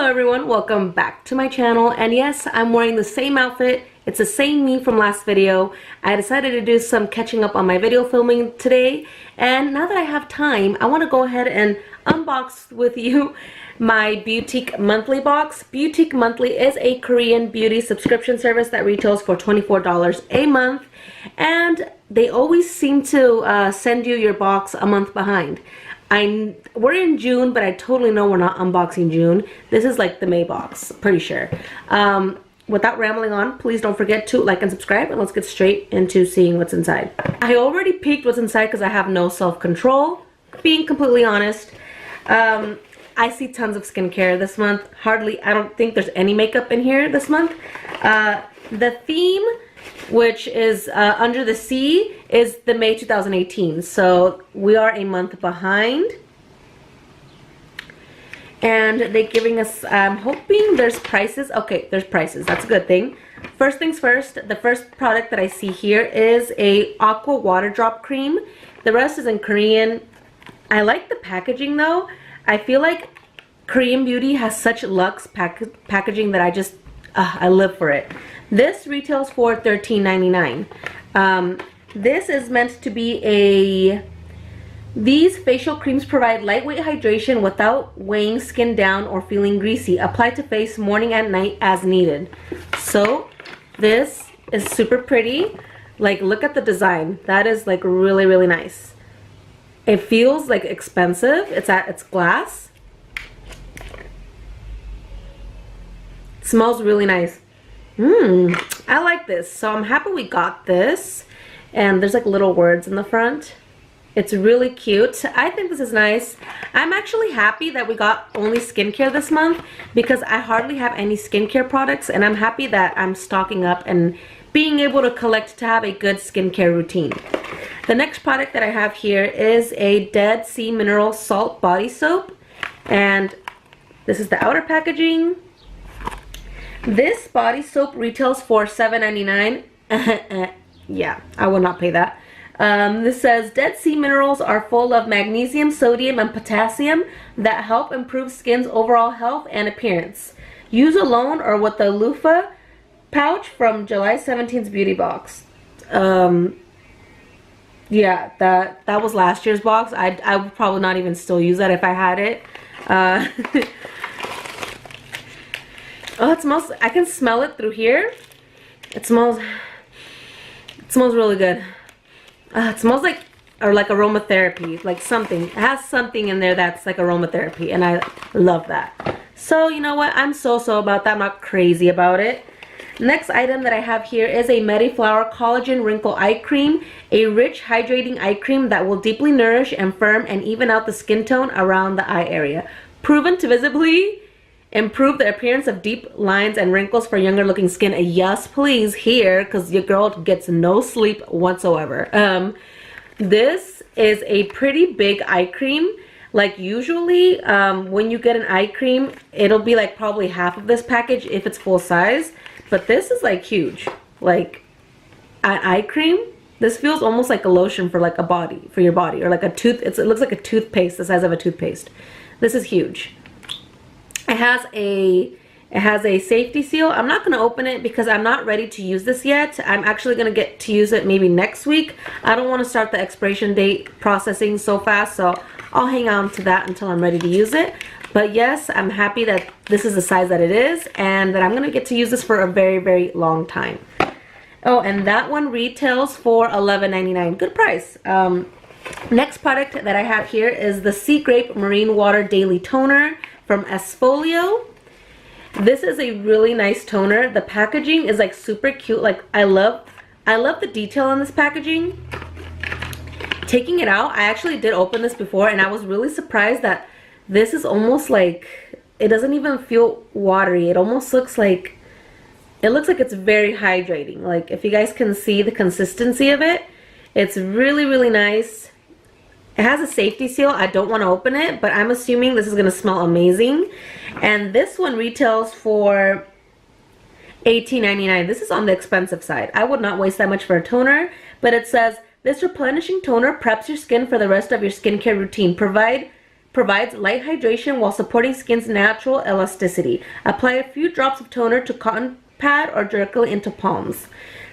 Hello everyone, welcome back to my channel. And yes, I'm wearing the same outfit. It's the same me from last video. I decided to do some catching up on my video filming today, and now that I have time, I want to go ahead and unbox with you my Beauteque monthly box. Beauteque monthly is a Korean beauty subscription service that retails for $24 a month, and they always seem to send you your box a month behind. We're in June, but I totally know we're not unboxing June. This is like the May box, pretty sure. Without rambling on, please don't forget to like and subscribe, and let's get straight into seeing what's inside. I already peeked what's inside because I have no self-control, being completely honest. I see tons of skincare this month. I don't think there's any makeup in here this month. The theme, which is Under the Sea, is the May 2018, so we are a month behind. And they're giving us, I'm hoping there's prices. Okay, there's prices, that's a good thing. First things first, the first product that I see here is a Aqua water drop cream. The rest is in Korean. I like the packaging though. I feel like Korean beauty has such luxe packaging that I live for it. This retails for $13.99. This is meant to be these facial creams provide lightweight hydration without weighing skin down or feeling greasy. Apply to face morning and night as needed. So this is super pretty. Like, look at the design. That is like really, really nice. It feels like expensive. It's glass. It smells really nice. I like this. So I'm happy we got this. And there's like little words in the front. It's really cute. I think this is nice. I'm actually happy that we got only skincare this month because I hardly have any skincare products, and I'm happy that I'm stocking up and being able to collect to have a good skincare routine. The next product that I have here is a Dead Sea Mineral Salt Body Soap, and this is the outer packaging. This body soap retails for $7.99. Yeah, I will not pay that. This says Dead Sea minerals are full of magnesium, sodium, and potassium that help improve skin's overall health and appearance. Use alone or with the loofah pouch from July 17th's beauty box. Yeah, that was last year's box. I would probably not even still use that if I had it. Oh, it smells, I can smell it through here. It smells really good. It smells like aromatherapy, like something. It has something in there that's like aromatherapy, and I love that. So you know what, I'm so about that. I'm not crazy about it. Next item that I have here is a Medi Flower Collagen Wrinkle Eye Cream, a rich hydrating eye cream that will deeply nourish and firm and even out the skin tone around the eye area. Proven to visibly improve the appearance of deep lines and wrinkles for younger looking skin. Yes please, here, because your girl gets no sleep whatsoever. This is a pretty big eye cream. Like usually when you get an eye cream, it'll be like probably half of this package if it's full size, but this is like huge. Like an eye cream, this feels almost like a lotion for like for your body, or like a it looks like a toothpaste, the size of a toothpaste. This is huge. It has a safety seal. I'm not going to open it because I'm not ready to use this yet. I'm actually going to get to use it maybe next week. I don't want to start the expiration date processing so fast, so I'll hang on to that until I'm ready to use it. But yes, I'm happy that this is the size that it is, and that I'm going to get to use this for a very, very long time. Oh, and that one retails for $11.99. Good price. Next product that I have here is the Sea Grape Marine Water Daily Toner from Esfolio. This is a really nice toner. The packaging is like super cute. Like I love the detail on this packaging. Taking it out, I actually did open this before, and I was really surprised that this is almost like, it doesn't even feel watery. It almost looks like, it's very hydrating. Like if you guys can see the consistency of it, it's really, really nice. It has a safety seal. I don't want to open it, but I'm assuming this is going to smell amazing. And this one retails for $18.99. This is on the expensive side. I would not waste that much for a toner, but it says, this replenishing toner preps your skin for the rest of your skincare routine. provides light hydration while supporting skin's natural elasticity. Apply a few drops of toner to cotton pad or directly into palms.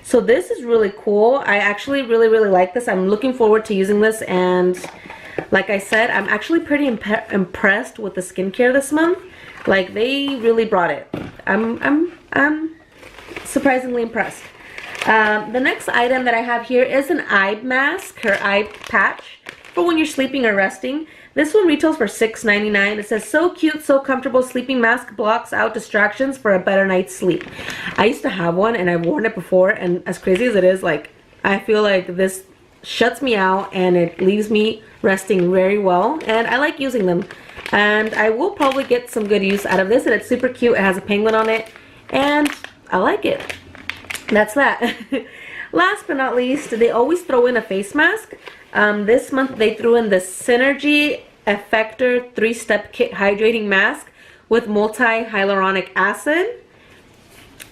So this is really cool. I actually really like this. I'm looking forward to using this, and like I said, I'm actually pretty impressed with the skincare this month. Like, they really brought it. I'm surprisingly impressed. The next item that I have here is an eye mask or eye patch for when you're sleeping or resting. This one retails for $6.99. It says, so cute, so comfortable sleeping mask, blocks out distractions for a better night's sleep. I used to have one and I've worn it before, and as crazy as it is, like, I feel like this shuts me out and it leaves me resting very well, and I like using them. And I will probably get some good use out of this, and it's super cute. It has a penguin on it, and I like it. That's that. Last but not least, they always throw in a face mask. This month they threw in the Synergy Effector 3-Step Kit Hydrating Mask with multi-hyaluronic acid.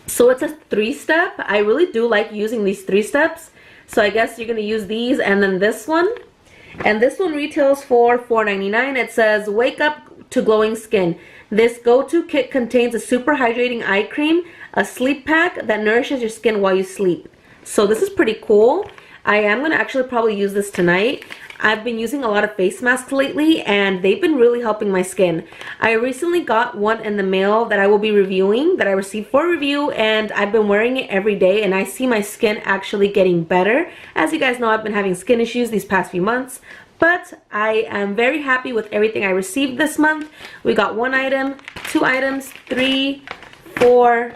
So it's a 3-step. I really do like using these 3 steps. So I guess you're going to use these and then this one. And this one retails for $4.99. It says, wake up to glowing skin. This go-to kit contains a super hydrating eye cream, a sleep pack that nourishes your skin while you sleep. So this is pretty cool. I am going to actually probably use this tonight. I've been using a lot of face masks lately, and they've been really helping my skin. I recently got one in the mail that I will be reviewing, that I received for review, and I've been wearing it every day, and I see my skin actually getting better. As you guys know, I've been having skin issues these past few months, but I am very happy with everything I received this month. We got 1 item, 2 items, 3, 4,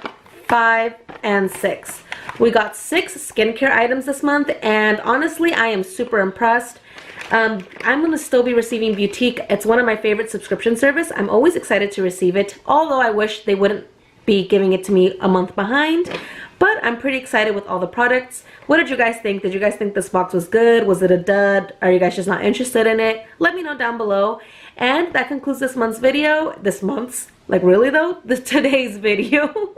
5, and 6. We got 6 skincare items this month, and honestly, I am super impressed. I'm going to still be receiving Beauteque. It's one of my favorite subscription service. I'm always excited to receive it, although I wish they wouldn't be giving it to me a month behind. But I'm pretty excited with all the products. What did you guys think? Did you guys think this box was good? Was it a dud? Are you guys just not interested in it? Let me know down below. And that concludes this month's video. Like, really though? Today's video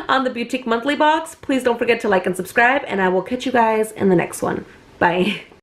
on the Beauteque monthly box. Please don't forget to like and subscribe, and I will catch you guys in the next one. Bye.